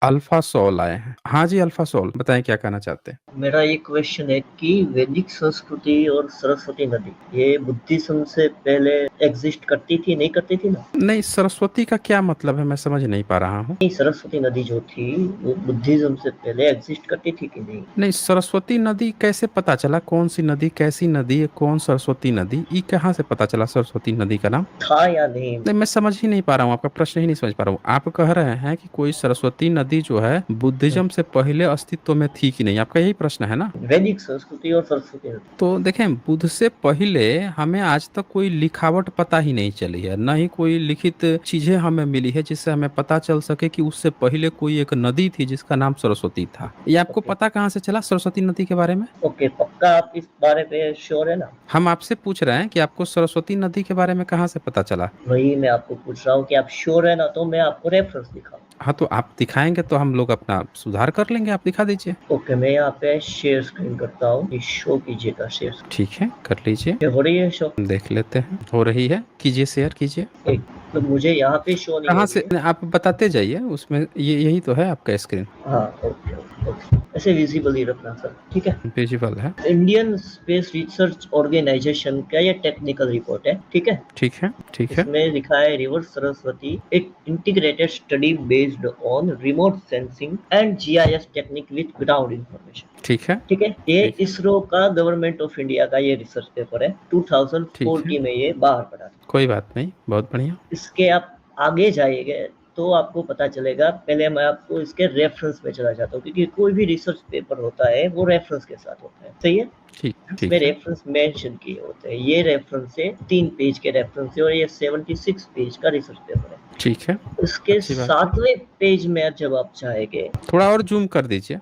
Alpha soul आए हैं। हाँ जी, अल्फा सोल बताएं क्या कहना चाहते हैं। मेरा ये क्वेश्चन है कि वैदिक संस्कृति और सरस्वती नदी ये बुद्धिज्म से पहले एग्जिस्ट करती थी, नहीं करती थी ना? नहीं, सरस्वती का क्या मतलब है, मैं समझ नहीं पा रहा हूँ। नहीं, सरस्वती नदी जो थी वो बुद्धिज्म से पहले एग्जिस्ट करती थी कि नहीं? नहीं, सरस्वती नदी कैसे पता चला, कौन सी नदी, कैसी नदी है, कौन सरस्वती नदी, ये कहाँ से पता चला सरस्वती नदी का नाम। था या नहीं? नहीं, मैं समझ ही नहीं पा रहा हूँ, आपका प्रश्न ही नहीं समझ पा रहा हूँ। आप कह रहे हैं कि कोई सरस्वती नदी जो है बुद्धिज्म से पहले अस्तित्व में थी कि नहीं, आपका यही प्रश्न है ना। वैदिक संस्कृति और सरस्वती नदी। तो देखें, बुद्ध से पहले हमें आज तक कोई लिखावट पता ही नहीं चली है, न ही कोई लिखित चीजें हमें मिली है जिससे हमें पता चल सके कि उससे पहले कोई एक नदी थी जिसका नाम सरस्वती था। ये आपको ओके। पता कहाँ से चला सरस्वती नदी के बारे में। ओके, पक्का आप इस बारे पे श्योर है ना? हम आपसे पूछ रहे हैं कि आपको सरस्वती नदी के बारे में कहाँ से पता चला। वही मैं आपको पूछ रहा हूँ कि आप श्योर है ना, तो मैं आपको रेफरेंस दिखाऊँ। हाँ, तो आप दिखाएंगे तो हम लोग अपना सुधार कर लेंगे, आप दिखा दीजिए। ओके, मैं यहाँ पे शेयर स्क्रीन करता हूँ, शो कीजिएगा शेयर। ठीक है, कर लीजिए। ये हो रही है शो? देख लेते हैं, हो रही है, कीजिए, शेयर कीजिए। एक तो मुझे यहाँ पे शो नहीं हो कहाँ रही से, है। आप बताते जाइए उसमें, ये यही तो है आपका स्क्रीन। हाँ, ओके ओके ओके, ऐसे विजिबल ही रखना सर, ठीक है। विजिबल है। इंडियन स्पेस रिसर्च ऑर्गेनाइजेशन का ये टेक्निकल रिपोर्ट है, ठीक है। ठीक है, ठीक है। इसमें लिखा है रिवर सरस्वती एक integrated study based on remote sensing and GIS technique with ground information. ठीक है, ठीक है, ये ठीक है। इसरो का गवर्नमेंट ऑफ इंडिया का ये रिसर्च पेपर है, ठीक है, 2040 में ये बाहर पड़ा था। कोई बात नहीं, बहुत बढ़िया। इसके आप आगे जाइएगा तो आपको पता चलेगा। पहले मैं आपको इसके रेफरेंस में चला जाता हूँ, क्योंकि कोई भी रिसर्च पेपर होता है वो रेफरेंस के साथ होता है, सही है। ठीक है, इसमें ठीक है। रेफरेंस मेंशन किए होते हैं। ये रेफरेंस है 3 पेज के रेफरेंस है, और ये 76 पेज का रिसर्च पेपर है। ठीक है, उसके अच्छी बात है। 7वें पेज में जब आप चाहेंगे, थोड़ा और जूम कर दीजिए।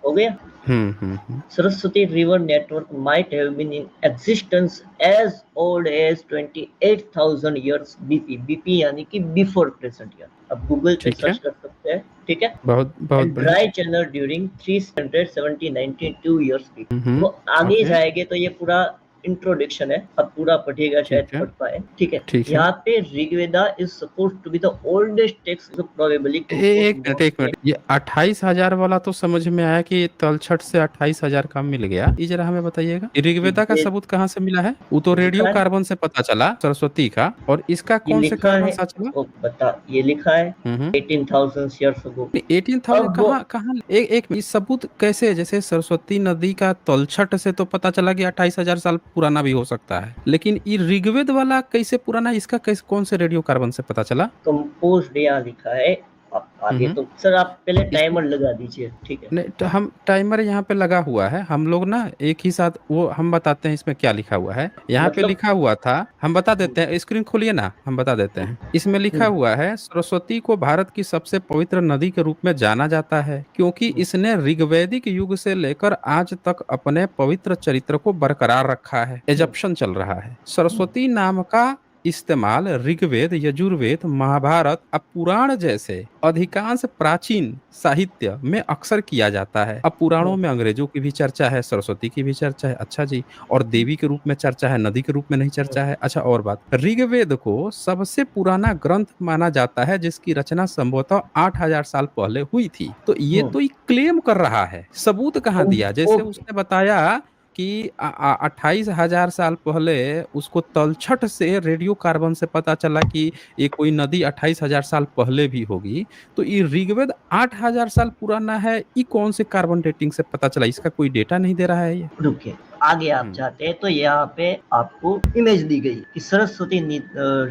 हो गया। हम्म। Saraswati River network might have been in existence as old as 28,000 years BP। BP यानी कि बिफोर प्रेजेंट ईयर। अब गूगल पे ठीक है, सर्च कर सकते हैं, ठीक है। बहुत बहुत एंड बढ़िया। Dry channel during 392 years BP। वो आगे ओके। जाएंगे तो ये पूरा इंट्रोडक्शन है, अब पूरा पढ़िएगा, शायद ठीक है, पढ़ पाए, ठीक है। ठीक है। यहाँ पे Rigveda is suppose to be the oldest text, probably एक कंपोज्ड मिनट, एक मिनट, ये 28,000 वाला तो समझ में आया कि तलछट से 28,000 का मिल गया, ये जरा हमें बताइएगा, ये ऋग्वेदा का सबूत कहाँ से मिला है। वो तो रेडियो लिखा है, कार्बन से पता चला सरस्वती का, और इसका ये कौन से लिखा कार्बन है, से चला। वो बता, ये लिखा है हम्म। 18,000 ईयर्स अगो। 18,000 अब वो कहाँ कहाँ, एक इस सबूत कैसे, जैसे सरस्वती नदी का तलछट से तो पता चला कि 28,000 साल पुराना भी हो सकता है, लेकिन ये ऋग्वेद वाला कैसे पुराना, इसका कैसे, कौन से रेडियो कार्बन से पता चला। कंपोज्ड यहाँ लिखा है। अब आगे हम्म। तो सर आप पहले इसमें टाइमर लगा दीजिए, ठीक है। नहीं, तो हम टाइमर यहाँ पे लगा हुआ है, हम लोग ना एक ही साथ वो हम बताते हैं इसमें क्या लिखा हुआ है। यहाँ पे मतलब लिखा हुआ था, हम बता देते हैं, स्क्रीन खोलिए ना, हम बता देते हैं। इसमें लिखा हम्म, हुआ है, सरस्वती को भारत की सबसे पवित्र नदी के रूप में जाना जाता है क्योंकि हम्म, इसने ऋग्वैदिक युग से लेकर आज तक अपने पवित्र चरित्र को बरकरार रखा है। हम्म, एजप्शन चल रहा है। सरस्वती नाम का इस्तेमाल ऋग्वेद, यजुर्वेद, महाभारत और पुराण जैसे अधिकांश प्राचीन साहित्य में अक्सर किया जाता है। अब पुराणों हम्म, में अंग्रेजों की भी चर्चा है, सरस्वती की भी चर्चा है, अच्छा जी, और देवी के रूप में चर्चा है, नदी के रूप में नहीं हम्म, चर्चा है। अच्छा, और बात, ऋग्वेद को सबसे पुराना ग्रंथ माना जाता है जिसकी रचना संभवतः 8,000 साल पहले हुई थी। तो ये हम्म। तो क्लेम कर रहा है, सबूत कहाँ दिया, जैसे ओके, उसने बताया कि 28,000 साल पहले उसको तलछट से रेडियो कार्बन से पता चला कि ये कोई नदी 28,000 साल पहले भी होगी। तो ये ऋग्वेद 8,000 साल पुराना है, ये कौन से कार्बन डेटिंग से पता चला, इसका कोई डेटा नहीं दे रहा है ये। रुकिए, आगे आप हम्म। जाते हैं तो यहाँ पे आपको इमेज दी गई कि सरस्वती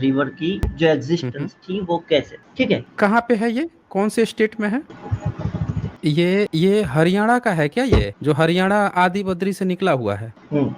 रिवर की जो हम्म। एग्जिस्टेंस थी वो कैसे, ठीक है। कहाँ पे है ये, कौन से स्टेट में है। ये हरियाणा का है क्या, ये जो हरियाणा आदि बद्री से निकला हुआ है। हम्म,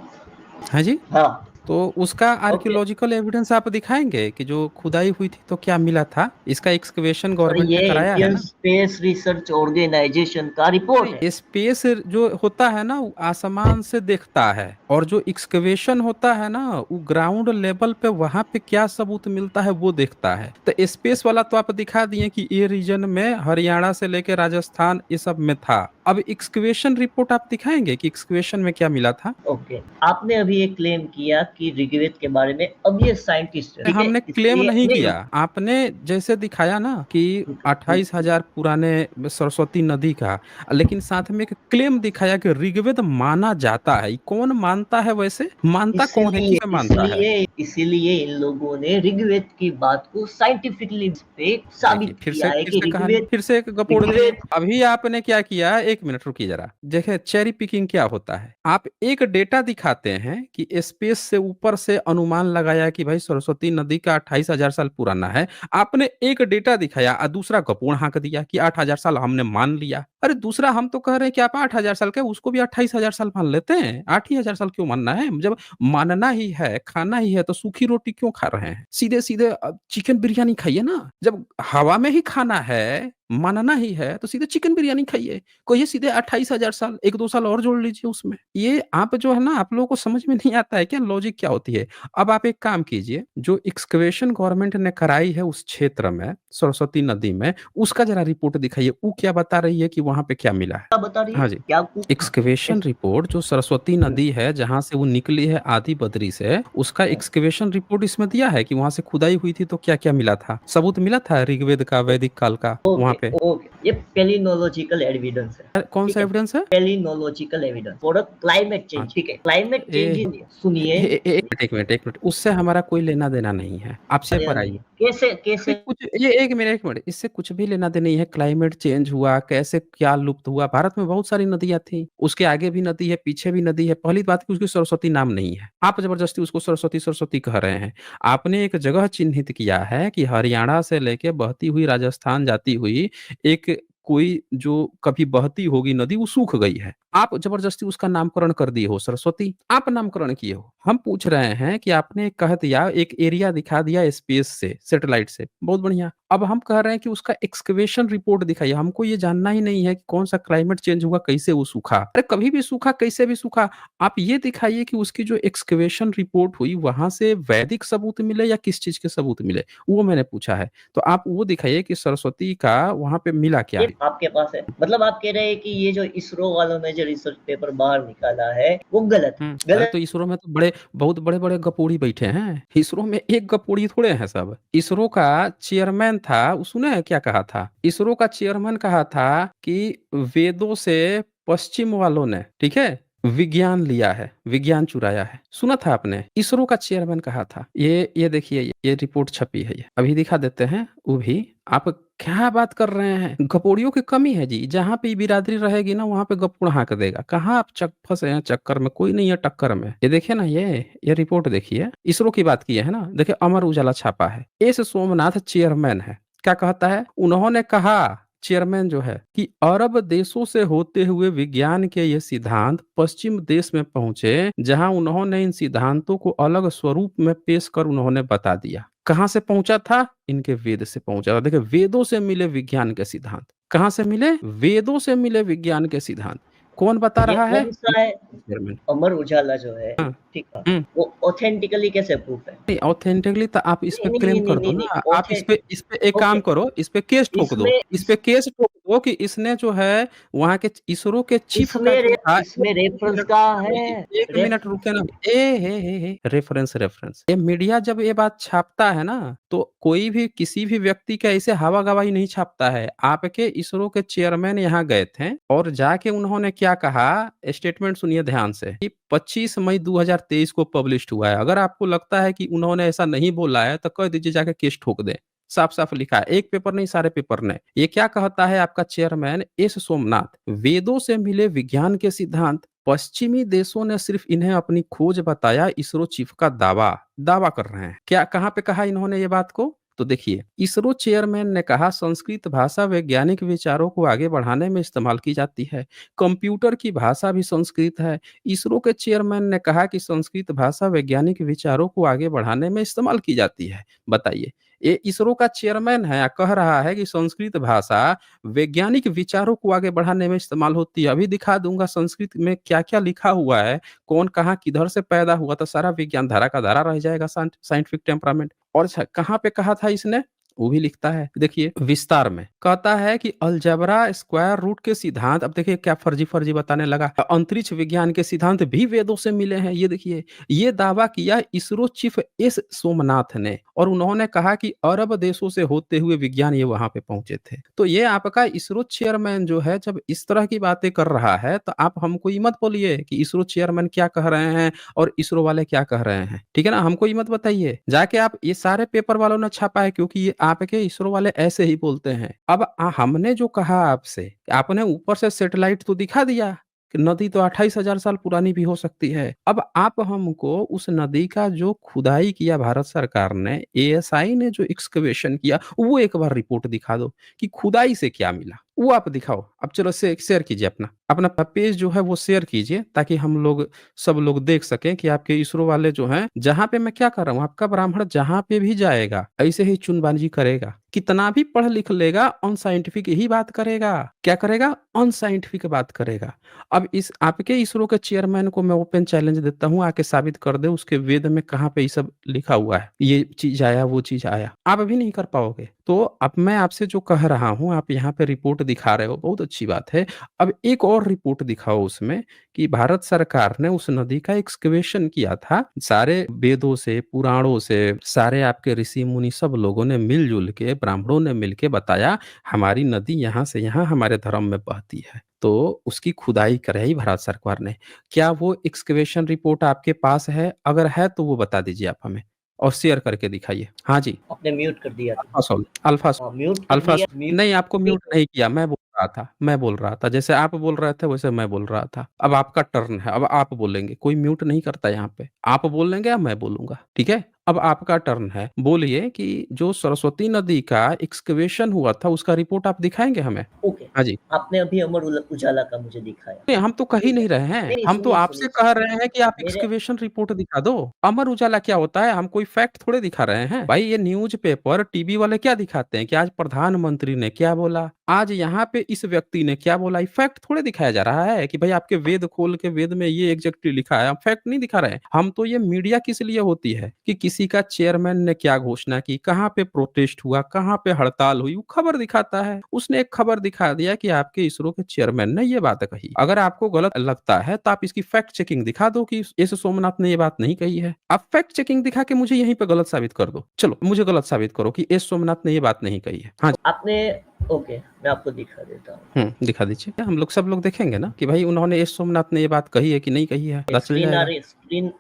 हाँ जी। हाँ, तो उसका ओके। आर्कियोलॉजिकल एविडेंस आप दिखाएंगे कि जो खुदाई हुई थी तो क्या मिला था, इसका एक्सकवेशन और गवर्नमेंट ये ने कराया है इंडियन ना। स्पेस रिसर्च ऑर्गेनाइजेशन का रिपोर्ट है। नहीं, स्पेस जो होता है ना वो आसमान से देखता है और जो एक्सकवेशन होता है ना, वो ग्राउंड लेवल पे वहां पे क्या सबूत मिलता है वो देखता है। तो स्पेस वाला तो आप दिखा दिए कि ये रीजन में हरियाणा से लेके राजस्थान ये सब में था। अब एक्सकवेशन रिपोर्ट आप दिखाएंगे कि एक्सकवेशन में क्या मिला था? ओके, आपने अभी एक क्लेम किया कि ऋग्वेद के बारे में, अब ये साइंटिस्ट है, ठीक है, हमने क्लेम इसलिए नहीं नहीं। किया, आपने जैसे दिखाया ना कि 28,000 पुराने सरस्वती नदी का, लेकिन साथ में एक क्लेम दिखाया कि ऋग्वेद माना जाता है। कौन मानता है? वैसे मानता कौन है, इसलिए किसे मानता है? इसलिए इसलिए इन लोगों ने ऋग्वेद की बात को साइंटिफिकली पे देखिए, साबित फिर किया से है फिर कि से कहानी, ऋग्वेद फिर से एक गपोड़ दिए। ऋग्वेद अभी आपने क्या किया, 1 मिनट रुकिए जरा। देखिए, चेरी पिकिंग क्या होता है। आप एक डेटा दिखाते हैं कि स्पेस से ऊपर से अनुमान लगाया कि भाई सरस्वती नदी का 28,000 साल पुराना है। आपने एक डेटा दिखाया और दूसरा गपोड़ हाँक दिया कि 8,000 साल हमने मान लिया। अरे दूसरा, हम तो कह रहे हैं कि आप 8,000 साल के, उसको भी 28,000 साल मान लेते हैं। 8 ही हजार साल क्यों मानना है? जब मानना ही है, खाना ही है, तो सूखी रोटी क्यों खा रहे हैं? सीधे सीधे चिकन बिरयानी खाइए ना। जब हवा में ही खाना है, मानना ही है, तो सीधे चिकन बिरयानी खाइए। कहिए सीधे 28,000 साल, 1-2 साल और जोड़ लीजिए उसमें। ये आप जो है ना, आप लोगों को समझ में नहीं आता है क्या लॉजिक क्या होती है? अब आप एक काम कीजिए, जो एक्सकवेशन गवर्नमेंट ने कराई है उस क्षेत्र में, सरस्वती नदी में, उसका जरा रिपोर्ट दिखाइए। वो क्या बता रही है कि वहां पे क्या मिला है? क्या बता रही है, हाँ जी। क्या कुछ, हाँ, एक्सकवेशन रिपोर्ट जो सरस्वती नदी है जहां से वो निकली है आदि बद्री से, उसका एक्सकवेशन रिपोर्ट इसमें दिया है कि वहां से खुदाई हुई थी तो क्या क्या मिला था, सबूत मिला था ऋग्वेद का, वैदिक काल का वहां ओके पे? ओके, ये पेलिनोलॉजिकल एविडेंस है, कौन ठीक सा है, एविडेंस है? पेलिनोलॉजिकल एविडेंस फॉर क्लाइमेट चेंज, अच्छा। ठीक है, क्लाइमेट ए, चेंज, सुनिए, एक मिनट, उससे हमारा कोई लेना देना नहीं है, आप से पर आइए। कैसे ये कैसे कुछ, ये 1 मिनट, इससे कुछ भी लेना देना नहीं है। क्लाइमेट चेंज हुआ कैसे, क्या लुप्त हुआ? भारत में बहुत सारी नदियां थी, उसके आगे भी नदी है, पीछे भी नदी है। पहली बात कि उसकी सरस्वती नाम नहीं है, आप जबरदस्ती उसको सरस्वती सरस्वती कह रहे हैं। आपने एक जगह चिन्हित किया है कि हरियाणा से लेके बहती हुई राजस्थान जाती हुई एक कोई जो कभी बहती होगी नदी, वो सूख गई है। आप जबरदस्ती उसका नामकरण कर दिए हो सरस्वती, आप नामकरण किए हो। हम पूछ रहे हैं कि आपने कह दिया, एक एरिया दिखा दिया स्पेस से, सैटेलाइट से, बहुत बढ़िया। अब हम कह रहे हैं कि उसका एक्सकवेशन रिपोर्ट दिखाइए। हमको ये जानना ही नहीं है कि कौन सा क्लाइमेट चेंज हुआ, कैसे वो सूखा। अरे कभी भी सूखा, कैसे भी सूखा। आप ये दिखाइए कि उसकी जो एक्सकवेशन रिपोर्ट हुई वहां से वैदिक सबूत मिले या किस चीज के सबूत मिले, वो मैंने पूछा है। तो आप वो दिखाइए कि सरस्वती का वहां पे मिला क्या ये है। आपके पास है, मतलब आप कह रहे हैं कि ये जो इसरो वालों ने जो रिसर्च पेपर बाहर निकाला है वो गलत है, अरे तो गलत। इसरो में तो बहुत बड़े बड़े गपोड़ी बैठे हैं। इसरो में एक गपोड़ी थोड़े हैं सब। इसरो का चेयरमैन था, उसने क्या कहा था? इसरो का चेयरमैन कहा था कि वेदों से पश्चिम वालों ने, ठीक है, विज्ञान लिया है, विज्ञान चुराया है। सुना था आपने? इसरो का चेयरमैन कहा था। ये देखिए, ये रिपोर्ट छपी है, ये अभी दिखा देते हैं। वो भी आप क्या बात कर रहे हैं? गपोड़ियों की कमी है जी। जहां पे बिरादरी रहेगी ना, वहां पे गपोड़ हाँक देगा। कहाँ आप फंसे हैं चक्कर में? कोई नहीं है टक्कर में। ये देखिए ना, ये रिपोर्ट देखिए, इसरो की बात की है ना। देखिए, अमर उजाला छापा है। एस सोमनाथ चेयरमैन है। क्या कहता है? उन्होंने कहा, चेयरमैन जो है, कि अरब देशों से होते हुए विज्ञान के ये सिद्धांत पश्चिम देश में पहुंचे, जहां उन्होंने इन सिद्धांतों को अलग स्वरूप में पेश कर उन्होंने बता दिया। कहां से पहुंचा था? इनके वेद से पहुंचा था। देखिए, वेदों से मिले विज्ञान के सिद्धांत। कहां से मिले? वेदों से मिले विज्ञान के सिद्धांत। कौन बता ये रहा है? कौन सा है? चेयरमैन। अमर उजाला जो है, हाँ। ठीक है, हम्म। वो ऑथेंटिकली कैसे प्रूफ है? नहीं, ऑथेंटिकली तो आप इस पे नहीं नहीं क्लेम नहीं नहीं कर दो नहीं, ना। नहीं आप इस पे एक ओके, काम करो, इस पे केस ठोक दो। इसमें इस पे केस ठोक दो कि इसने जो है वहां के इसरो के चीफ का जो था। इसमें रेफरेंस मिनट का रुकिए है, जी, एक मिनट रुके ना। हे रेफरेंस रेफरेंस, ये मीडिया जब ये बात छापता है ना, तो कोई भी किसी भी व्यक्ति का ऐसे हवा गवाही नहीं छापता है। आपके इसरो के चेयरमैन यहाँ गए थे और जाके उन्होंने क्या कहा, स्टेटमेंट सुनिए ध्यान से, कि 25 मई 2023 को पब्लिश हुआ है। अगर आपको लगता है कि उन्होंने ऐसा नहीं बोला है तो कह दीजिए, जाके केस ठोक दे। साफ साफ लिखा है, एक पेपर नहीं, सारे पेपर ने। ये क्या कहता है आपका चेयरमैन एस सोमनाथ? वेदों से मिले विज्ञान के सिद्धांत, पश्चिमी देशों ने सिर्फ इन्हें अपनी खोज बताया, इसरो चीफ का दावा दावा कर रहे हैं। क्या, कहां पे कहा इन्होंने ये बात को? तो देखिए, इसरो चेयरमैन ने कहा, संस्कृत भाषा वैज्ञानिक विचारों को आगे बढ़ाने में इस्तेमाल की जाती है। कंप्यूटर की भाषा भी संस्कृत है। इसरो के चेयरमैन ने कहा कि संस्कृत भाषा वैज्ञानिक विचारों को आगे बढ़ाने में इस्तेमाल की जाती है। बताइए, ये इसरो का चेयरमैन है, कह रहा है कि संस्कृत भाषा वैज्ञानिक विचारों को आगे बढ़ाने में इस्तेमाल होती है। अभी दिखा दूँगा संस्कृत में क्या-क्या लिखा हुआ है, कौन कहाँ किधर से पैदा हुआ, तो सारा विज्ञान धारा का धारा रह जाएगा साइंटिफिक टेम्परामेंट। और अच्छा कहाँ पे कहा था इसने? वो भी लिखता है। देखिए विस्तार में कहता है कि अलजेब्रा स्क्वायर रूट के सिद्धांत, अब देखिए क्या फर्जी-फर्जी बताने लगा। अंतरिक्ष विज्ञान के सिद्धांत भी वेदों से मिले हैं, ये देखिए। ये दावा किया इसरो चीफ एस सोमनाथ ने, और उन्होंने कहा कि अरब देशों से होते हुए विज्ञान ये वहां पे पहुंचे थे। तो ये आपका इसरो चेयरमैन जो है जब इस तरह की बातें कर रहा है, तो आप हमको ये मत बोलिए कि इसरो चेयरमैन क्या कह रहे हैं और इसरो वाले क्या कह रहे हैं, ठीक है ना? हमको ये मत बताइए। जाके आप, ये सारे पेपर वालों ने छापा है, क्योंकि ये आपके इसरो वाले ऐसे ही बोलते हैं। अब हमने जो कहा आपसे, आपने ऊपर से सैटेलाइट तो दिखा दिया कि नदी तो 28,000 साल पुरानी भी हो सकती है। अब आप हमको उस नदी का जो खुदाई किया भारत सरकार ने, एएसआई ने जो एक्सकवेशन किया, वो एक बार रिपोर्ट दिखा दो कि खुदाई से क्या मिला, वो आप दिखाओ। अब चलो से शेयर कीजिए अपना अपना पेज जो है वो शेयर कीजिए, ताकि हम लोग सब लोग देख सकें कि आपके इसरो वाले जो हैं, जहाँ पे मैं क्या कर रहा हूँ, आपका ब्राह्मण जहाँ पे भी जाएगा ऐसे ही चुनबाजी करेगा। कितना भी पढ़ लिख लेगा, अनसाइंटिफिक ही बात करेगा। क्या करेगा? अनसाइंटिफिक बात करेगा। अब इस आपके इसरो के चेयरमैन को मैं ओपन चैलेंज देता हूँ, आके साबित कर दे उसके वेद में कहाँ पे ये सब लिखा हुआ है, ये चीज आया वो चीज आया। आप भी नहीं कर पाओगे। तो अब मैं आपसे जो कह रहा हूँ, आप यहाँ पे रिपोर्ट दिखा रहे हो, बहुत अच्छी बात है। अब एक और रिपोर्ट दिखाओ उसमें कि भारत सरकार ने उस नदी का एक्सकवेशन किया था। सारे वेदों से, पुराणों से, सारे आपके ऋषि मुनि सब लोगों ने मिलजुल के, ब्राह्मणों ने मिलके बताया हमारी नदी यहाँ से यहाँ हमारे धर्म में बहती है। तो उसकी खुदाई कराई भारत सरकार ने। क्या वो एक्सकवेशन रिपोर्ट आपके पास है? अगर है तो वो बता दीजिए आप हमें, और शेयर करके दिखाइए। हाँ जी। आपने म्यूट कर दिया था। अल्फासोल, अल्फास हाँ, म्यूट कर दिया, अल्फासोल नहीं, आपको म्यूट नहीं किया, मैं बोल रहा था। जैसे आप बोल रहे थे वैसे मैं बोल रहा था। अब आपका टर्न है, अब आप बोलेंगे, कोई म्यूट नहीं करता यहाँ पे। आप बोलेंगे या मैं बोलूँगा, ठीक है? अब आपका टर्न है, बोलिए कि जो सरस्वती नदी का एक्सकवेशन हुआ था, उसका रिपोर्ट आप दिखाएँगे हमें? ओके। हाँ जी। आपने अभी अमर उजाला का मुझे दिखाया। नहीं, हम तो कह ही ठीक है। नहीं रहे हैं। नहीं, हम तो सुनिए, आपसे सुनिए, कह रहे हैं कि आप मेरे एक्सकवेशन रिपोर्ट दिखा दो। अमर उजाला क्या होता है? हम कोई फैक्ट थोड़े दिखा रहे हैं। भाई ये न्यूज़पेपर, टीवी वाले क्या दिखाते हैं कि आज प्रधानमंत्री ने क्या बोला, आज यहाँ पे इस व्यक्ति ने क्या बोला। ये फैक्ट थोड़े दिखाया जा रहा है कि भाई आपके वेद खोल के वेद में ये एग्जैक्टली लिखा है। हम फैक्ट नहीं दिखा रहे हैं। हम तो, ये मीडिया किस लिए होती है कि किसी का चेयरमैन ने क्या घोषणा की, कहाँ पे प्रोटेस्ट हुआ, कहाँ पे हड़ताल हुई, वो खबर दिखाता है। उसने एक खबर दिखा दिया कि आपके इसरो के चेयरमैन ने ये बात कही। अगर आपको गलत लगता है तो आप इसकी फैक्ट चेकिंग दिखा दो कि एस सोमनाथ ने ये बात नहीं कही है। आप फैक्ट चेकिंग दिखा के मुझे यहीं पे गलत साबित कर दो। चलो मुझे गलत साबित करो कि एस सोमनाथ ने ये बात नहीं कही है। हाँ जी। आपने, ओके, मैं आपको दिखा देता हूँ। दिखा दीजिए। हम लोग सब लोग देखेंगे ना कि भाई उन्होंने एस सोमनाथ ने ये बात कही है कि नहीं कही है, पता चल स्क्रीन आ जाएगा। रही है,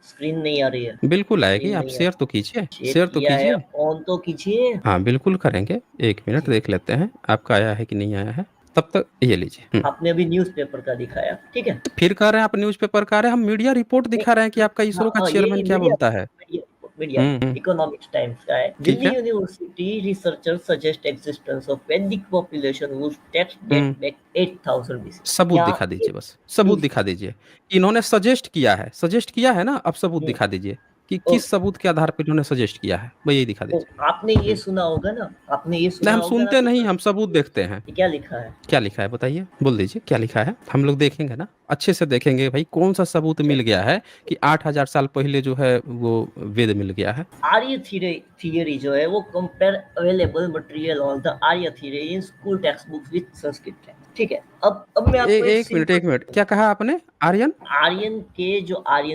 स्क्रीन नहीं आ रही है। बिल्कुल आएगी, स्क्रीन आप नहीं आ शेयर रही। तो कीजिए, शेयर शेयर तो किया है, कीजिए। ऑन तो कीजिए। हाँ, बिल्कुल करेंगे। 1 मिनट जी। देख लेते हैं आपका आया है कि नहीं आया है। तब तक ये लीजिए। आपने अभी न्यूज़पेपर का दिखाया, ठीक है? फिर कह रहे हैं आप न्यूज़पेपर कह रहे हैं, हम मीडिया रिपोर्ट नहीं, दिखा रहे हैं कि आपका हाँ, इसरो का हाँ, चेयरमैन यही क्या मीडिया बोलता है। मीडिया मीडिया हुँ। इकोनॉमिक्स टाइम्स का है। ठीक दिल्ली है। University researcher suggest existence of वैदिक पॉपुलेशन whose text date हुँ। back 8000 BC। सबूत यहाँ दिखा ये दीजिए बस, सबूत न्यूज़, दिखा दीजिए। इन्होंने सजेस्ट किया है ना, अब सबूत हुँ, दिखा दीजिए कि किस ओके। सबूत के आधार पे इन्होंने सजेस्ट किया है, वही यही दिखा ओ, दीजिए। आपने ये हुँ। सुना होगा ना, आपने ये नहीं, सुना हम होगा ना सुनते नहीं, पेपर। हम सबूत देखते हैं। ये क्या लिखा है? क्या लिखा है बताइए? बोल दीजिए क्या लिखा है? हम लोग देखेंगे ना, अच्छे से देखेंगे भाई कौन-सा सबूत मिल गया है कि 8000 साल पहले जो है वो वेद मिल गया है। आर्य थियरी जो है वो compare available material on the Arya theory in school text books with Sanskrit text. ठीक है, अब मैं ए आपको एक 1 मिनट, सिंपल 1 मिनट, क्या कहा आपने? आर्यन? आर्यन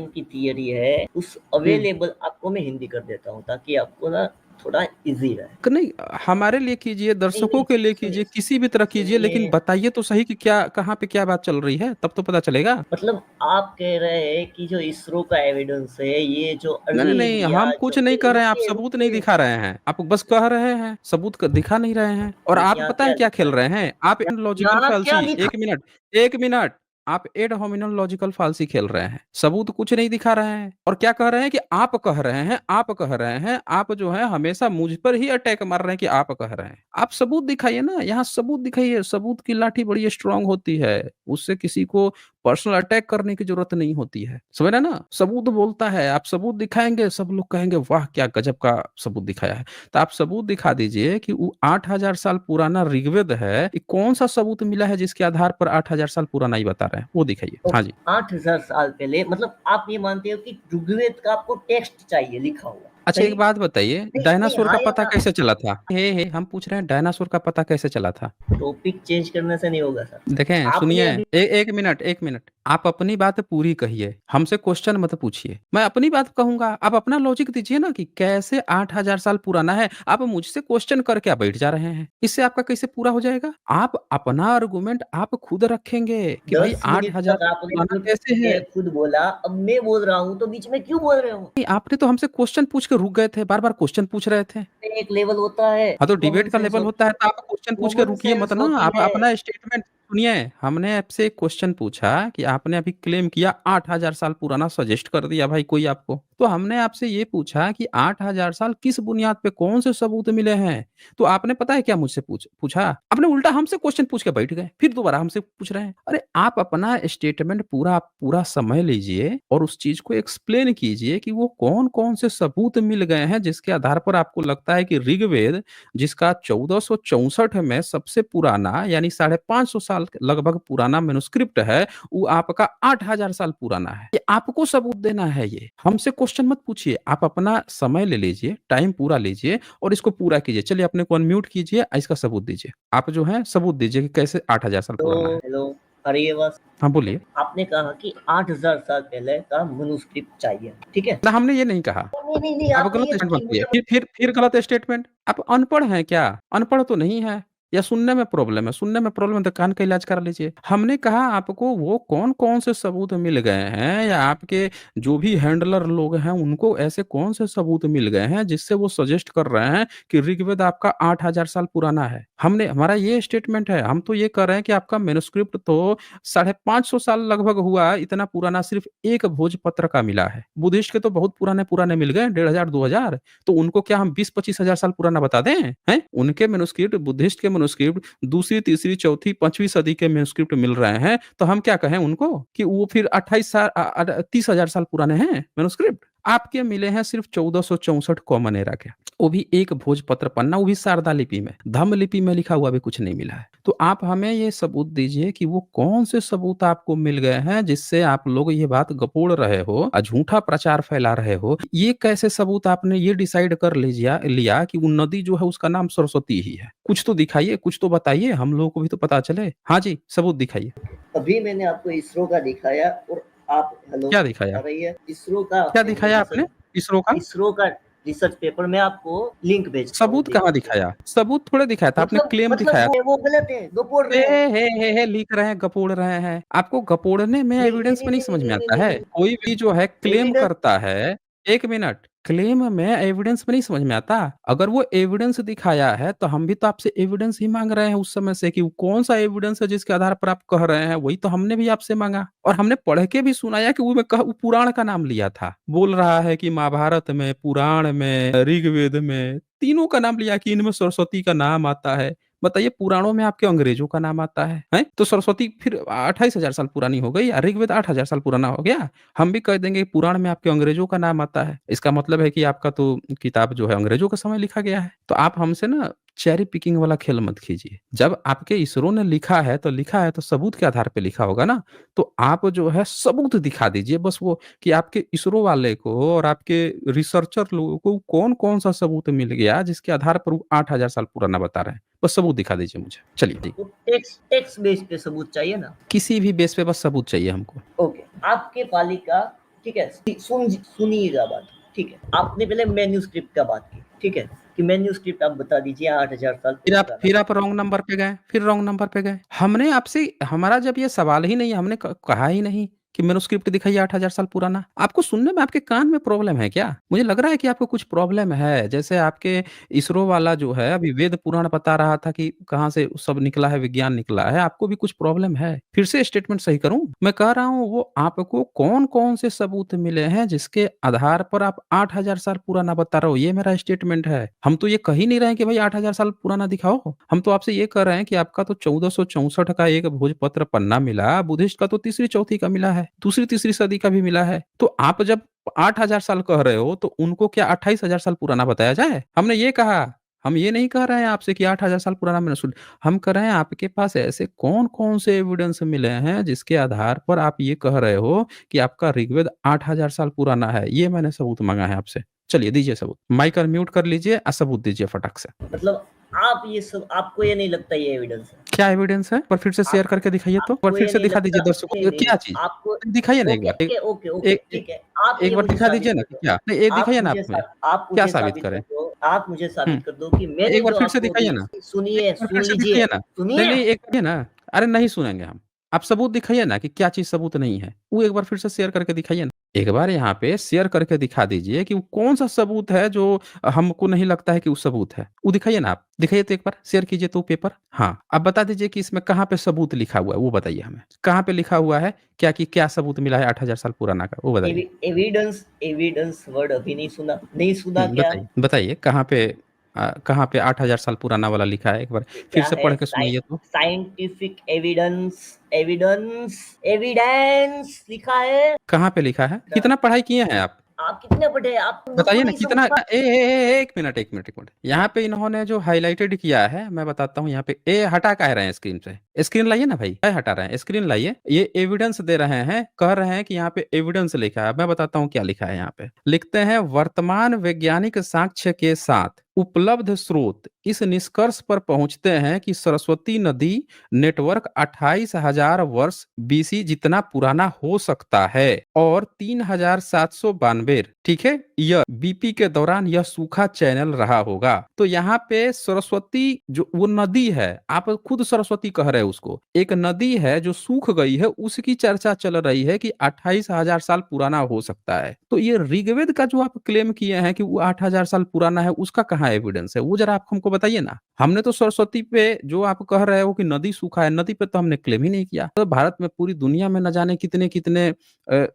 की थियरी है, उस हुँ। अवेलेबल आपको मैं हिंदी कर देता हूँ ताकि आपको ना थोड़ा इजी रहे। क नहीं, हमारे लिए कीजिए, नहीं, दर्शकों नहीं, के लिए सुनिए, कीजिए, किसी भी तरह कीजिए, लेकिन सुनिए, बताइए तो सही कि क्या कहाँ पे क्या बात चल रही है, तब तो पता चलेगा। मतलब आप कह रहे हैं कि जो इसरो का एविडेंस है, ये जो नहीं, नहीं, अर्ली नहीं, इंडिया हम जो, कुछ नहीं नहीं, कर रहे हैं, आप रुकिए, सबूत नहीं रुकिए, दिखा रहे हैं। आप बस कह रहे हैं, सबूत क दिखा नहीं रहे हैं। और आप यहाँ पता है क्या क्या लिखा खेल है? रहे हैं? आप लॉजिकल यहाँ क्या फैलेसी, लिखा? 1 मिनट, आप एड होमिनल लॉजिकल फालसी खेल रहे हैं। सबूत कुछ नहीं दिखा रहे हैं और क्या कह रहे हैं कि आप कह रहे हैं, आप कह रहे हैं, आप जो है हमेशा मुझ पर ही अटैक मार रहे हैं कि आप कह रहे हैं। आप सबूत दिखाइए ना, यहाँ सबूत दिखाइए, सबूत की लाठी बड़ी स्ट्रांग होती है, उससे किसी को पर्सनल अटैक करने की जरूरत नहीं होती है, समझ रहे ना। सबूत बोलता है, आप सबूत दिखाएंगे, सब लोग कहेंगे वाह क्या गजब का सबूत दिखाया है। तो आप सबूत दिखा दीजिए कि वो 8,000 साल पुराना ऋग्वेद है, ये कौन सा सबूत मिला है जिसके आधार पर 8,000 साल पुराना ही बता रहे हैं, वो दिखाइए। हाँ जी। 8,000 साल पहले, मतलब आप ये मानते हो कि ऋग्वेद का आपको टेक्स्ट चाहिए लिखा हुआ, अच्छा एक सही? बात बताइए, नहीं नहीं, डायनासोर का हाँ या पता ना? कैसे चला था? हे हम पूछ रहे हैं डायनासोर का पता कैसे चला था? टॉपिक चेंज करने से नहीं होगा सर। देखें आपने सुनिए, अभी एक मिनट, एक मिनट, आप अपनी बात पूरी कहिए, हमसे क्वेश्चन मत पूछिए। मैं अपनी बात कहूंगा, आप अपना लॉजिक दीजिए ना कि कैसे 8,000 साल पुराना है। आप मुझसे क्वेश्चन करके आप बैठ जा रहे हैं, इससे आपका कैसे पूरा हो जाएगा? आप अपना आर्गुमेंट आप खुद रखेंगे कि भाई 10 आठ मिनट हजार तक साल आपने पुराना खुद कैसे है। खुद बोला, अब मैं बोल रहा हूँ तो बीच में क्यों बोल रहे हो? नहीं, आपने तो हमसे क्वेश्चन पूछ के रुक गए थे, बार बार क्वेश्चन पूछ रहे थे। एक लेवल होता है, हाँ, तो कॉमन डिबेट का सेंस लेवल होती होता है तो आप क्वेश्चन पूछ के कॉमन रुकिए मत सेंस ना। होती आप है। अपना स्टेटमेंट सुनिए। हमने आपसे एक क्वेश्चन पूछा कि आपने अभी क्लेम किया 8,000 साल पुराना सजेस्ट कर दिया भाई कोई आपको। तो हमने आपसे ये पूछा कि 8,000 साल किस बुनियाद पे कौन से सबूत मिले हैं? तो आपने पता है क्या मुझसे पूछा? आपने उल्टा हमसे क्वेश्चन पूछ के बैठ गए। फिर दोबारा हमसे पूछ रहे हैं। अरे आप अपना स्टेटमेंट पूरा पूरा समय लीजिए और उस चीज़ को एक्सप्लेन कीजिए कि वो कौन-कौन से सबूत मिल गए हैं जिसके आधार पर आपको लगता है कि ऋग्वेद जिसका 1464 में सबसे पुराना यानी 550 साल लगभग पुराना मैन्युस्क्रिप्ट है, वो आपका 8,000 साल पुराना है। ये आपको सबूत देना है ये। हमसे क्वेश्चन मत पूछिए, आप अपना समय ले लीजिए, टाइम पूरा लीजिए और इसको पूरा कीजिए। चलिए अपने को अनम्यूट कीजिए, इसका सबूत दीजिए। आप जो है सबूत दीजिए कि कैसे 8,000 साल तो पुराना है। हेलो, आ रही है आवाज? हाँ, बोलिए। आपने कहा कि 8,000 साल पहले का मनुस्क्रिप्ट चाहिए, ठीक है? ना हमने ये नहीं कहा। नहीं नहीं नहीं, आप आपने गलत ये स्टेटमेंट कि दिए। मतलब फिर गलत स्टेटमेंट। आप अनपढ़ हैं क्या? अनपढ़ तो नहीं है या सुनने में प्रॉब्लम है? सुनने में प्रॉब्लम है तो कान का इलाज करा लीजिए। हमने कहा आपको वो कौन-कौन से सबूत मिल गए हैं या आपके जो भी हैंडलर लोग हैं उनको ऐसे कौन से सबूत मिल गए हैं जिससे वो सजेस्ट कर रहे हैं कि ऋग्वेद आपका 8,000 साल पुराना है। हमने हमारा ये स्टेटमेंट है। हम तो ये कह रहे हैं कि आपका मैन्युस्क्रिप्ट तो 550 साल लगभग हुआ, इतना पुराना सिर्फ एक भोजपत्र का मिला है। बुद्धिस्ट के तो बहुत पुराने-पुराने मिल गए 1,500 2,000। तो उनको क्या हम 20-25 हजार साल पुराना बता दें? हैं? उनके मैन्युस्क्रिप्ट बुद्धिस्ट के मैन्युस्क्रिप्ट दूसरी, तीसरी, चौथी, 5वीं सदी के मैन्युस्क्रिप्ट मिल रहे हैं, तो हम क्या कहें उनको कि वो फिर 30,000 साल पुराने हैं मैन्युस्क्रिप्ट? आपके मिले हैं सिर्फ 1464 कॉमन एरा के। वो भी एक भोजपत्र पन्ना, वो भी शारदा लिपि में। धम्म लिपि में लिखा हुआ भी कुछ नहीं मिला है। तो आप हमें ये सबूत दीजिए कि वो कौन से सबूत आपको मिल गए हैं जिससे आप लोग ये बात गपोड़ रहे हो और झूठा प्रचार फैला रहे हो। ये कैसे सबूत आपने ये डिसाइड कर लिया कि वो नदी जो है उसका नाम सरस्वती ही है? कुछ तो दिखाइए, कुछ तो बताइए, हम लोगों को भी तो पता चले। हाँ जी, सबूत दिखाइए। अभी मैंने आपको इसरो का दिखाया और आप हेलो, क्या आ दिखाया? रही है? इसरो का क्या दिखाया आपने? इसरो का? इसरो का रिसर्च पेपर मैं आपको लिंक भेजता हूँ, सबूत देख कहाँ लीजिए। दिखाया? सबूत थोड़े दिखाया था, आपने क्लेम मतलब दिखाया था। वो गलत है, गपोड़ ए, रहे हैं। हे, लिख रहे हैं, गपोड़ रहे हैं। आपको गपोड़ने में नहीं नहीं एविडेंस नहीं में नहीं नहीं समझ में नहीं नहीं आता नहीं है। नहीं कोई भी जो है क्लेम एविडेंस। करता है। 1 मिनट, क्लेम में एविडेंस में नहीं समझ में आता। अगर वो एविडेंस दिखाया है तो हम भी तो आपसे एविडेंस ही माँग रहे हैं उस समय से कि वो कौन-सा एविडेंस है जिसके आधार पर आप कह रहे हैं, वही तो हमने भी आपसे माँगा। और हमने पढ़ के भी सुनाया कि वो पुराण का नाम लिया था। बोल रहा है कि महाभारत में, पुराण में, ऋग्वेद में, तीनों का नाम लिया कि इनमें सरस्वती का नाम आता है। बताइए पुराणों में आपके अंग्रेजों का नाम आता है, हैं? तो सरस्वती फिर 28,000 साल पुरानी हो गई, ऋग्वेद 8,000 साल पुराना हो गया। हम भी कह देंगे कि पुराण में आपके अंग्रेजों का नाम आता है। इसका मतलब है कि आपका तो किताब जो है अंग्रेजों के समय लिखा गया है। तो आप हमसे ना चेरी पिकिंग वाला खेल मत कीजिए। जब आपके इसरो ने लिखा है तो सबूत के आधार पे लिखा होगा ना। तो आप जो है सबूत दिखा दीजिए बस वो कि आपके इसरो वाले को और आपके रिसर्चर लोगों को कौन-कौन सा सबूत मिल गया जिसके आधार पर वो 8,000 साल पुराना बता रहे हैं। बस सबूत दिखा दीजिए मुझे। चलिए जी। वो टेक्स्ट टेक्स्ट बेस पे सबूत चाहिए ना? किसी भी बेस पे बस सबूत चाहिए हमको। ओके, आपके पालिका, ठीक है, सुनिएगा बात, ठीक है? आपने पहले मैन्युस्क्रिप्ट का बात की, ठीक है? कि मैन्युस्क्रिप्ट आप बता दीजिए 8,000 साल पुराना। फिर आप रॉन्ग नंबर पे गए, फिर रॉन्ग नंबर पे गए। हमने आपसे हमारा जब ये सवाल ही नहीं, हमने कहा ही नहीं कि मैन्युस्क्रिप्ट दिखाइए 8000 साल पुराना। आपको सुनने में आपके कान में प्रॉब्लम है क्या? मुझे लग रहा है कि आपको कुछ प्रॉब्लम है। जैसे आपके इसरो वाला जो है अभी वेद पुराण बता रहा था कि कहाँ से सब निकला है, विज्ञान निकला है, आपको भी कुछ प्रॉब्लम है। फिर से स्टेटमेंट सही करूँ? मैं कह रहा हूँ वो आपको कौन-कौन से सबूत मिले हैं जिसके आधार पर आप 8000 साल पुराना बता रहे हो? ये मेरा स्टेटमेंट है। हम तो ये कह ही नहीं रहे हैं कि भाई 8000 साल पुराना दिखाओ। हम तो आपसे ये कह रहे हैं कि आपका तो 1464 का एक भोजपत्र पन्ना मिला, बुद्धिस्ट का तो तीसरी-चौथी का मिला है, दूसरी-तीसरी सदी का भी मिला है। तो आप जब 8000 साल कह रहे हो, तो उनको क्या 28,000 साल पुराना बताया जाए? हमने ये कहा। हम ये नहीं कह रहे हैं आपसे कि 8000 साल पुराना मैंने सुन हम कह रहे हैं आपके पास ऐसे कौन-कौन से एविडेंस मिले हैं जिसके आधार पर आप ये कह रहे हो कि आपका ऋग्वेद 8000 साल पुराना है? ये मैंने सबूत माँगा है आपसे। चलिए दीजिए सबूत। माइक अनम्यूट कर लीजिए और सबूत दीजिए फटाक से। मतलब आप ये सब, आपको ये नहीं लगता ये एविडेंस है? क्या एविडेंस है? एक बार फिर से शेयर आप करके दिखाइए तो। एक बार आपको फिर ये से नहीं दिखा लगता? दीजिए दर्शकों नहीं, को नहीं, क्या नहीं, चीज़? आपको दिखाइए ना एक ओके, बार। ओके, ओके, ओके, एक एक ठीक है। आप एक ये बार मुझे दिखा साबित दीजिए ना कर कि दो। क्या? नहीं, एक आप दिखाइए ना मुझे आप हमें। आप क्या मुझे साबित साबित कर करें? दो, आप मुझे हुँ। साबित कर दो कि मैंने एक बार जो फिर से आपको दिखाइए अभी ना। एक सुनिए, बार सुन फिर से लीजिए, दिखाइए ना। नहीं, सुनिए। नहीं एक दिखाइए ना। अरे नहीं सुनेंगे हम। आप सबूत दिखाइए ना कि क्या चीज़ सबूत नहीं है। वो एक बार फिर से शेयर करके दिखाइए ना। एक बार यहाँ पे शेयर करके दिखा दीजिए कि वो कौन-सा सबूत है जो हमको नहीं लगता है कि वो सबूत है। वो दिखाइए ना आप। दिखाइए तो एक बार, शेयर कीजिए तो पेपर। हाँ, अब बता दीजिए कि इसमें कहाँ पे सबूत लिखा हुआ है, वो बताइए हमें। कहाँ पे लिखा हुआ है क्या कि क्या सबूत मिला है 8000 साल पुराना का? वो बताइए। एविडेंस, एविडेंस वर्ड अभी नहीं सुना, नहीं सुना क्या? बताइए, बताइए कहाँ पे 8000 साल पुराना वाला लिखा है? एक बार फिर क्या से है? पढ़ के सुनाइए तो। साइंटिफिक एविडेंस, एविडेंस, एविडेंस लिखा है। कहाँ पे लिखा है? कितना पढ़ाई किए हैं आप? आप कितने पढ़े? आप मुझको बताइए ना नहीं समझ कितना पा। 1 मिनट, 1 मिनट, 1 मिनट। यहाँ पे इन्होंने जो हाइलाइटेड किया है, मैं बताता हूँ यहाँ पे हटा काहे रहे हैं स्क्रीन से? स्क्रीन लाइए ना भाई, काहे हटा रहे हैं? स्क्रीन लाइए। ये एविडेंस दे रहे हैं, कह रहे हैं कि यहाँ पे एविडेंस लिखा है। मैं बताता हूँ क्या लिखा है यहाँ पे। लिखते हैं वर्तमान वैज्ञानिक साक्ष्य के साथ उपलब्ध स्रोत इस निष्कर्ष पर पहुंचते हैं कि सरस्वती नदी नेटवर्क 28,000 वर्ष बीसी जितना पुराना हो सकता है और 3,792 ठीक है यह बीपी के दौरान यह सूखा चैनल रहा होगा। तो यहाँ पे सरस्वती जो वो नदी है, आप खुद सरस्वती कह रहे हैं उसको, एक नदी है जो सूख गई है, उसकी चर्चा चल रही है कि 28,000 साल पुराना हो सकता है। तो ये ऋग्वेद का जो आप क्लेम किए हैं कि वो 8,000 साल पुराना है, उसका कहाँ एविडेंस है? वो जरा आप हमको बताइए ना। हमने तो सरस्वती पे जो आप कह रहे हो कि नदी सूखा है, नदी पे तो हमने क्लेम ही नहीं किया। तो भारत में पूरी दुनिया में न जाने कितने-कितने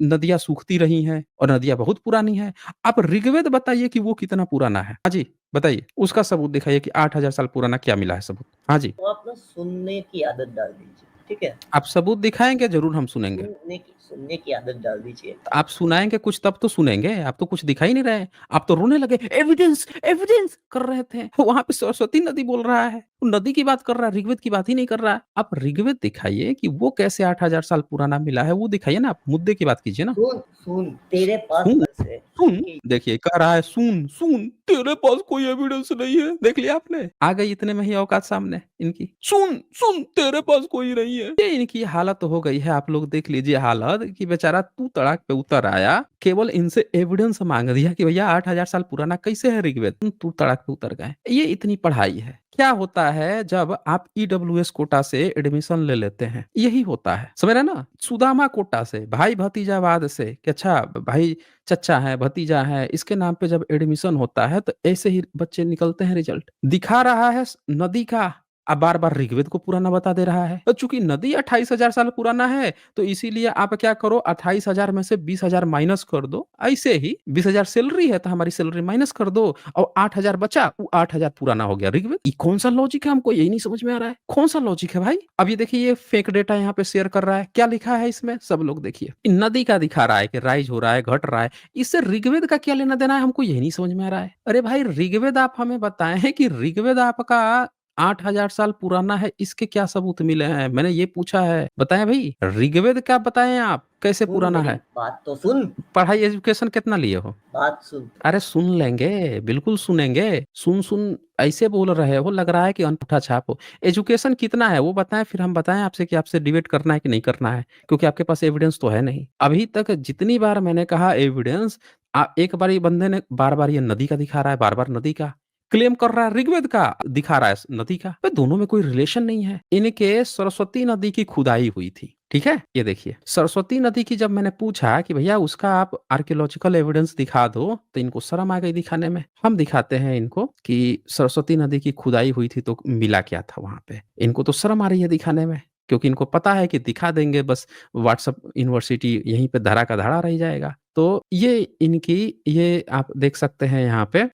नदियाँ सूखती रही हैं और नदियाँ बहुत पुरानी हैं। आप ऋग्वेद बताइए कि वो कितना पुराना है? हाँ जी, बताइए। उसका सबूत दिखाइए कि 8,000 साल पुराना क्या मिला है सबूत? हाँ जी। तो आप ना सुनने की आदत डाल दीजिए, ठीक है? आप सबूत दिखाएँगे ज़रूर हम सुनेंगे। सुनने की आदत डाल दीजिए। आप सुनाएँगे कुछ तब तो सुनेंगे, आप तो कुछ दिखा ही नहीं रहे हैं। आप तो रोने लगे, एविडेंस, एविडेंस कर रहे थे। वहाँ पे सरस्वती नदी बोल रहा है, वो नदी की बात कर रहा है, ऋग्वेद की बात ही नहीं कर रहा है। आप ऋग्वेद दिखाइए कि वो कैसे 8,000 साल पुराना मिला है, वो दिखाइए ना, आप मुद्दे की बात कीजिए ना। सुन, सुन, तेरे पास सुन, बस है। सुन, देखिए कह रहा है सुन, सुन, तेरे पास कोई एविडेंस नहीं है। देख लिया आपने? आ गई इतने में ही औकात सामने इनकी। सुन, सुन, तेरे पास कोई नहीं है। ये इनकी हालत हो गई है, आप लोग देख लीजिए हालत कि बेचारा तू तड़ाक पे उतर आया, केवल इनसे एविडेंस माँग दिया कि भैया 8,000 साल पुराना कैसे है ऋग्वेद? तू तड़ाक पे उतर गए। ये इतनी पढ़ाई है। क्या होता है जब आप ईडब्ल्यूएस कोटा से एडमिशन ले लेते हैं? यही होता है। समझ रहे हैं ना? सुदामा कोटा से, भाई भतीजावाद से कि अच्छा भाई चच्चा है, भतीजा है, इसके नाम पे जब एडमिशन होता है तो ऐसे ही बच्चे निकलते हैं रिजल्ट। दिखा रहा है नदी का, अब बार-बार ऋग्वेद को पुराना बता दे रहा है। तो चूँकि नदी 28,000 साल पुराना है, तो इसीलिए आप क्या करो 28,000 में से 20,000 माइनस कर दो। ऐसे ही 20,000 सैलरी है तो हमारी सैलरी माइनस कर दो और 8,000 बचा, वो 8,000 पुराना हो गया ऋग्वेद। ये कौन-सा लॉजिक है? हमको यही नहीं समझ में आ रहा है। कौन-सा लॉजिक है भाई? अब ये देखिए ये फेक डेटा यहाँ पे शेयर कर रहा है। क्या लिखा है इसमें? सब लोग देखिए। नदी का दिखा रहा है कि राइज़ हो रहा है, घट रहा है। इससे ऋग्वेद का क्या लेना-देना है? हमको यही नहीं समझ में आ रहा है। अरे भाई ऋग्वेद आप हमें बताएँ कि ऋग्वेद आपका 8,000 साल पुराना है, इसके क्या सबूत मिले हैं? मैंने ये पूछा है। बताएँ भई, ऋग्वेद क्या बताएँ आप, कैसे सुन, पुराना मेरी है? बात तो सुन, पढ़ाई एजुकेशन कितना लिए हो? बात सुन। अरे सुन लेंगे, बिल्कुल सुनेंगे। सुन-सुन ऐसे बोल रहे हो, लग रहा है कि अंगूठा छाप हो। एजुकेशन कितना है वो बताएँ, फिर हम बताएँ आपसे कि आपसे डिबेट करना है कि नहीं करना है, क्योंकि आपके पास एविडेंस तो है नहीं। अभी तक जितनी बार मैंने कहा एविडेंस एक बार ये बंदे ने बार-बार ये नदी का दिखा रहा है, बार-बार नदी का। क्लेम कर रहा है ऋग्वेद का, दिखा रहा है नदी का। बे दोनों में कोई रिलेशन नहीं है। इनके सरस्वती नदी की खुदाई हुई थी, ठीक है? ये देखिए, सरस्वती नदी की जब मैंने पूछा कि भैया उसका आप आर्कियोलॉजिकल एविडेंस दिखा दो, तो इनको शर्म आ गई दिखाने में। हम दिखाते हैं इनको कि सरस्वती नदी की खुदाई हुई थी तो मिला क्या था वहाँ पे। इनको तो शर्म आ रही है दिखाने में, क्योंकि इनको पता है कि दिखा देंगे बस व्हाट्सएप यूनिवर्सिटी यहीं पे धरा का धड़ा रह जाएगा। तो ये इनकी ये आप देख सकते हैं यहाँ पे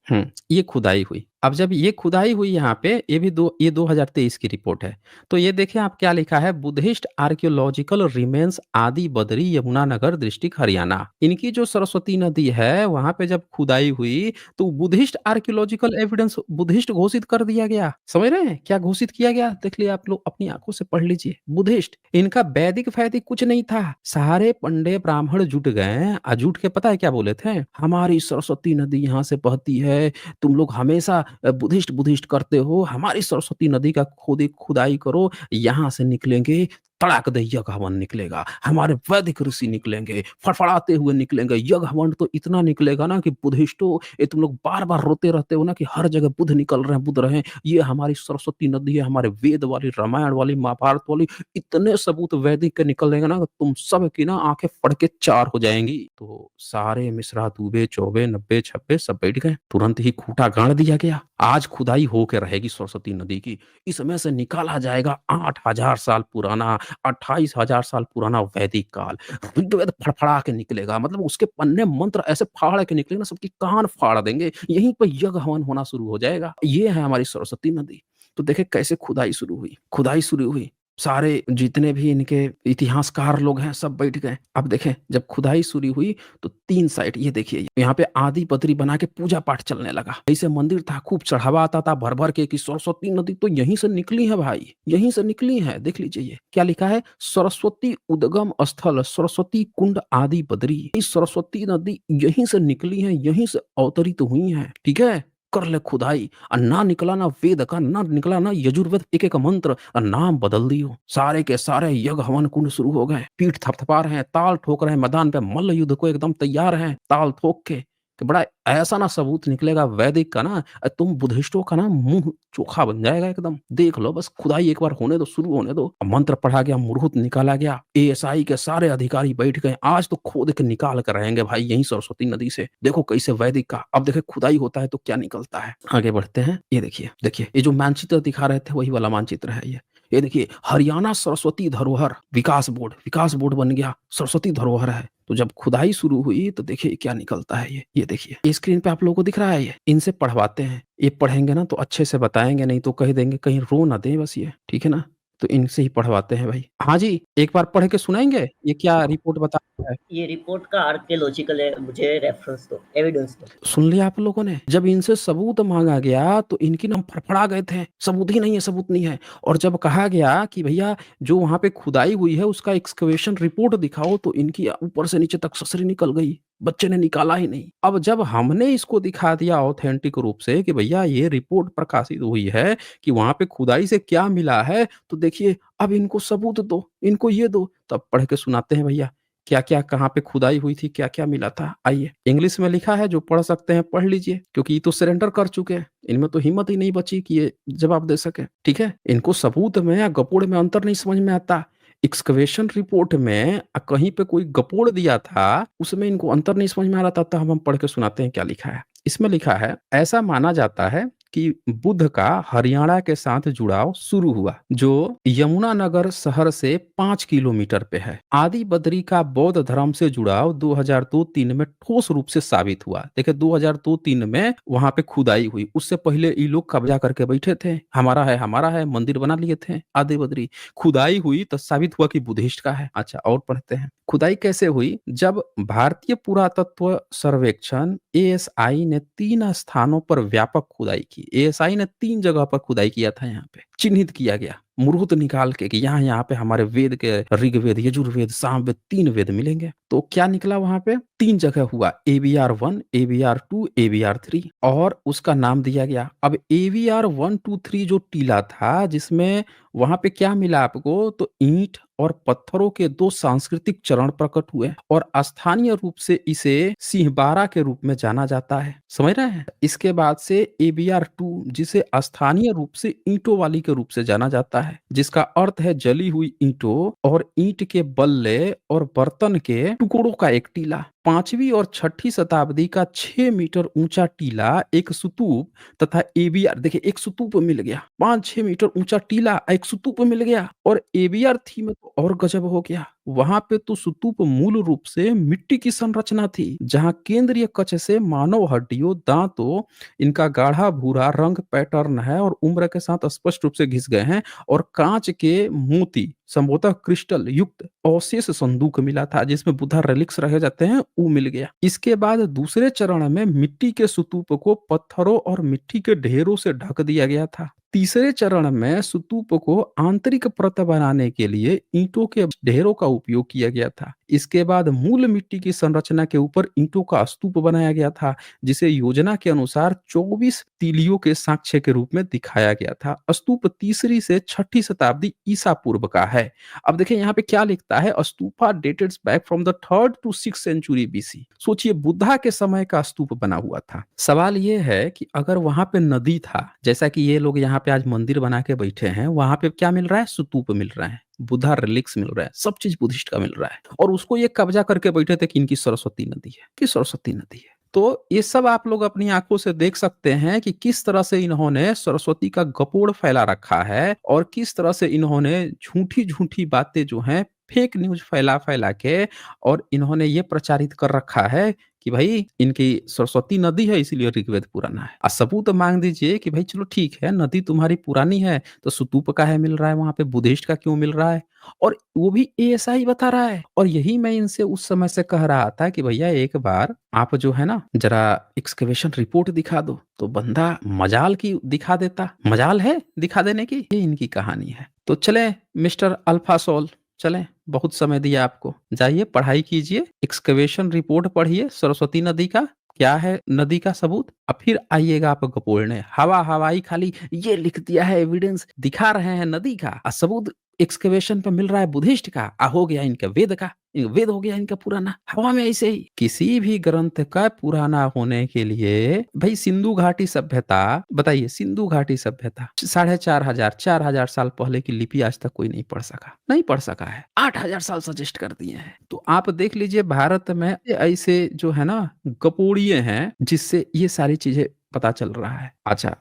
ये खुदाई हुई। अब जब ये खुदाई हुई यहाँ पे ये 2023 की रिपोर्ट है। तो ये देखिए आप क्या लिखा है, बुद्धिस्ट आर्कियोलॉजिकल रिमेन्स आदि बदरी यमुनानगर डिस्ट्रिक्ट हरियाणा। इनकी जो सरस्वती नदी है वहां पे जब खुदाई हुई तो बुद्धिस्ट आर्कियोलॉजिकल एविडेंस बुद्धिस्ट घोषित कर दिया गया। समझ रहे हैं क्या घोषित किया गया? देख लिया आप लोग अपनी आंखों से पढ़ लीजिए, बुद्धिस्ट। इनका वैदिक वैदिक कुछ नहीं था। सारे पंडे ब्राह्मण जुट गए और जुट के पता है क्या बोले थे, हमारी सरस्वती नदी यहाँ से बहती है, तुम लोग हमेशा बुद्धिस्ट बुद्धिस्ट करते हो, हमारी सरस्वती नदी का खुदाई करो, यहाँ से निकलेंगे तड़ाक दे यज्ञ हवन निकलेगा, हमारे वैदिक ऋषि निकलेंगे, फड़फड़ाते हुए निकलेंगे, यज्ञ हवन तो इतना निकलेगा ना कि बुद्धिस्टो, ये तुम लोग बार बार रोते रहते हो ना कि हर जगह बुद्ध निकल रहे हैं, बुद्ध रहे हैं, ये हमारी सरस्वती नदी है, हमारे वेद वाली, रामायण वाली, महाभारत वाली, इतने सबूत वैदिक के निकलेंगे ना तुम सब की ना आंखें फड़ के चार हो जाएंगी। तो सारे मिश्रा दूबे चौबे नब्बे छब्बे सब बैठ गए, तुरंत ही खूंटा गाड़ दिया गया। आज खुदाई होके रहेगी सरस्वती नदी की, इसमें से निकाला जाएगा 8,000 साल पुराना, 28,000 साल पुराना वैदिक काल, ऋग्वेद फड़फड़ा के निकलेगा, मतलब उसके पन्ने मंत्र ऐसे फाड़ के निकलेगा ना सबकी कान फाड़ देंगे, यहीं पर यज्ञ हवन होना शुरू हो जाएगा। ये है हमारी सरस्वती नदी। तो देखे कैसे खुदाई शुरू हुई, खुदाई शुरू हुई, सारे जितने भी इनके इतिहासकार लोग हैं सब बैठ गए। अब देखें जब खुदाई शुरू हुई तो 3 साइड ये देखिए यहाँ पे आदि बद्री बना के पूजा पाठ चलने लगा। ऐसे मंदिर था, खूब चढ़ावा आता था भर भर के कि सरस्वती नदी तो यहीं से निकली है भाई, यहीं से निकली है। देख लीजिए ये क्या लिखा है, सरस्वती उद्गम स्थल सरस्वती कुंड आदि बद्री, इस सरस्वती नदी यहीं से निकली है, यहीं से अवतरित हुई है। ठीक है, कर ले खुदाई, और ना निकला ना वेद का, ना निकला ना यजुर्वेद एक एक मंत्र, और नाम बदल दियो। सारे के सारे यज्ञ हवन कुंड शुरू हो गए, पीठ थपथपा रहे हैं, ताल ठोक रहे हैं, मैदान पे मल्ल युद्ध को एकदम तैयार हैं ताल ठोक के, कि बड़ा ऐसा ना सबूत निकलेगा वैदिक का ना, तुम बुद्धिस्टों का ना मुंह चोखा बन जाएगा एकदम। देख लो बस खुदाई एक बार होने दो, शुरू होने दो। मंत्र पढ़ा गया, मुरहुत निकाला गया, एएसआई के सारे अधिकारी बैठ गए, आज तो खोद के निकाल कर रहेंगे भाई यहीं सरस्वती नदी से। देखो कैसे वैदिक का, अब देखे खुदाई होता है तो क्या निकलता है। आगे बढ़ते हैं, ये देखिए देखिए ये जो मानचित्र दिखा रहे थे वही वाला मानचित्र है ये देखिए हरियाणा सरस्वती धरोहर विकास बोर्ड बन गया, सरस्वती धरोहर है। तो जब खुदाई शुरू हुई तो देखिए क्या निकलता है ये देखिए स्क्रीन पे आप लोगों को दिख रहा है, ये इनसे पढ़वाते हैं, ये पढ़ेंगे ना तो अच्छे से बताएंगे, नहीं तो कह देंगे कहीं रो ना दें बस ये, ठीक है ना। तो इनसे ही पढ़वाते हैं भाई। हाँ जी, एक बार पढ़ के सुनाएंगे ये क्या रिपोर्ट बता रहा है। ये रिपोर्ट का आर्कियोलॉजिकल है, मुझे रेफरेंस दो, एविडेंस दो। सुन लिया आप लोगों ने, जब इनसे सबूत मांगा गया तो इनकी नाम फड़फड़ा गए थे, सबूत ही नहीं है, सबूत नहीं है। और जब कहा गया कि भैया जो वहां पे खुदाई हुई है उसका एक्सकवेशन रिपोर्ट दिखाओ, तो इनकी ऊपर से नीचे तक ससरी निकल गई, बच्चे ने निकाला ही नहीं। अब जब हमने इसको दिखा दिया ऑथेंटिक रूप से कि भैया ये रिपोर्ट प्रकाशित हुई है कि वहां पे खुदाई से क्या मिला है, तो देखिए अब इनको सबूत दो, इनको ये दो, तब पढ़ के सुनाते हैं भैया क्या क्या कहाँ पे खुदाई हुई थी, क्या क्या मिला था। आइए इंग्लिश में लिखा है, जो पढ़ सकते हैं पढ़ लीजिए, क्योंकि ये तो सरेंडर कर चुके हैं, इनमें तो हिम्मत ही नहीं बची कि ये जवाब दे सके। ठीक है, इनको सबूत में या गपोड़ में अंतर नहीं समझ में आता। एक्सकवेशन रिपोर्ट में कहीं पे कोई गपोड़ दिया था, उसमें इनको अंतर नहीं समझ में आ रहा था। तो हम पढ़ के सुनाते हैं क्या लिखा है। इसमें लिखा है, ऐसा माना जाता है कि बुद्ध का हरियाणा के साथ जुड़ाव शुरू हुआ, जो यमुनानगर शहर से 5 किलोमीटर पे है। आदि बद्री का बौद्ध धर्म से जुड़ाव 2002-3 में ठोस रूप से साबित हुआ। देखिए 2002-3 में वहां पे खुदाई हुई, उससे पहले ये लोग कब्जा करके बैठे थे, हमारा है मंदिर बना लिए थे। आदि बद्री खुदाई हुई तो साबित हुआ कि बुद्धिस्ट का है। अच्छा और पढ़ते हैं, खुदाई कैसे हुई। जब भारतीय पुरातत्व सर्वेक्षण एएसआई ने 3 स्थानों पर व्यापक खुदाई की, एएसआई ने 3 जगह पर खुदाई किया था, यहाँ पे चिन्हित किया गया मुहूर्त निकाल के कि यहाँ पे हमारे वेद के ऋग्वेद यजुर्वेद सामवेद 3 वेद मिलेंगे। तो क्या निकला वहां पे 3 जगह हुआ, AVR1 AVR2 AVR3, और उसका नाम दिया गया। अब AVR123 जो टीला था, जिसमें वहां पे क्या मिला आपको, तो ईंट और पत्थरों के 2 सांस्कृतिक चरण प्रकट हुए, और स्थानीय रूप से इसे सिंहबारा के रूप में जाना जाता है। समझ रहे हैं। इसके बाद से AVR2 जिसे स्थानीय रूप से ईंटों वाली के रूप से जाना जाता है। है, जिसका अर्थ है जली हुई ईंटों और ईंट के बल्ले और बर्तन के टुकड़ों का एक टीला। 5वीं और 6ठी शताब्दी का 6 मीटर ऊंचा टीला, एक स्तूप तथा एबीआर, देखिए एक स्तूप मिल गया, 5-6 मीटर ऊंचा टीला, एक स्तूप मिल गया, और एबीआर थी में तो और गजब हो गया। वहां पे तो स्तूप मूल रूप से मिट्टी की संरचना थी, जहां केंद्रीय कक्ष से मानव हड्डियों, दांतों, इनका गाढ़ा भूरा रंग पैटर्न है और उम्र के साथ स्पष्ट रूप से घिस गए हैं, और कांच के मोती, संभवतः क्रिस्टल युक्त अवशेष संदूक मिला था जिसमें बुद्धा रेलिक्स रखे जाते हैं, वो मिल गया। इसके बाद दूसरे चरण में मिट्टी के स्तूप को पत्थरों और मिट्टी के ढेरों से ढक दिया गया था। तीसरे चरण में स्तूप को आंतरिक परत बनाने के लिए ईंटों के ढेरों का उपयोग किया गया था। इसके बाद मूल मिट्टी की संरचना के ऊपर ईंटों का स्तूप बनाया गया था, जिसे योजना के अनुसार 24 तीलियों के साक्ष्य के रूप में दिखाया गया था। स्तूप 3री से 6ठी शताब्दी ईसा पूर्व का है। अब देखिए यहाँ पे क्या लिखता है, stupa dated back from the 3rd to 6th century BC. सोचिए बुद्धा के समय का स्तूप बना हुआ था। सवाल ये है कि अगर वहां पे नदी था, जैसा कि ये लोग यहाँ पे आज मंदिर बना के बैठे हैं, वहां पे क्या मिल रहा है, स्तूप मिल रहा है, बुद्धा रिलिक्स मिल रहा है, सब चीज बुद्धिस्ट का मिल रहा है, और उसको ये कब्जा करके बैठे थे कि इनकी सरस्वती नदी है, कि सरस्वती नदी है। तो ये सब आप लोग अपनी आंखों से देख सकते हैं कि किस तरह से इन्होंने सरस्वती का गपोड़ फैला रखा है, और किस तरह से इन्होंने झूठी झूठी बातें जो हैं, फेक न्यूज फैला फैला के, और इन्होंने ये प्रचारित कर रखा है कि भाई इनकी सरस्वती नदी है इसलिए ऋग्वेद पुराना है। सबूत मांग दीजिए कि भाई चलो ठीक है, नदी तुम्हारी पुरानी है तो स्तूप का है मिल रहा है, वहां पे बुद्धिस्ट का क्यों मिल रहा है, और वो भी ऐसा ही बता रहा है। और यही मैं इनसे उस समय से कह रहा था कि भैया एक बार आप जो है ना जरा एक्सकवेशन रिपोर्ट दिखा दो, तो बंदा मजाल की दिखा देता, मजाल है दिखा देने की। ये इनकी कहानी है। तो चले मिस्टर अल्फासोल, चलें, बहुत समय दिया आपको, जाइए पढ़ाई कीजिए, एक्सकवेशन रिपोर्ट पढ़िए सरस्वती नदी का, क्या है नदी का सबूत, अब फिर आइएगा आप गपोड़ने। हवाई खाली ये लिख दिया है, एविडेंस दिखा रहे हैं नदी का, सबूत एक्सकवेशन पे मिल रहा है बुद्धिस्ट का, हो गया इनका वेद का, वेद हो गया इनका पुराना, हवा में ऐसे ही। किसी भी ग्रंथ का पुराना होने के लिए भाई सिंधु घाटी सभ्यता, बताइए सिंधु घाटी सभ्यता 4,500 साल पहले की लिपि आज तक कोई नहीं पढ़ सका, नहीं पढ़ सका है, 8,000 साल सजेस्ट कर दिए हैं। तो आप देख लीजिए भारत में ऐसे जो है ना गपोड़िए हैं, जिससे ये सारी चीजें पता चल रहा है। अच्छा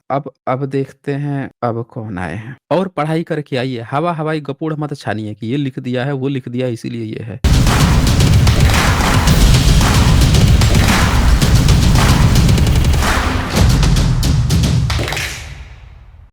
अब देखते हैं अब कौन आए हैं, और पढ़ाई करके आइए, हवाई गपोड़ मत छानिए कि ये लिख दिया है वो लिख दिया इसीलिए ये है।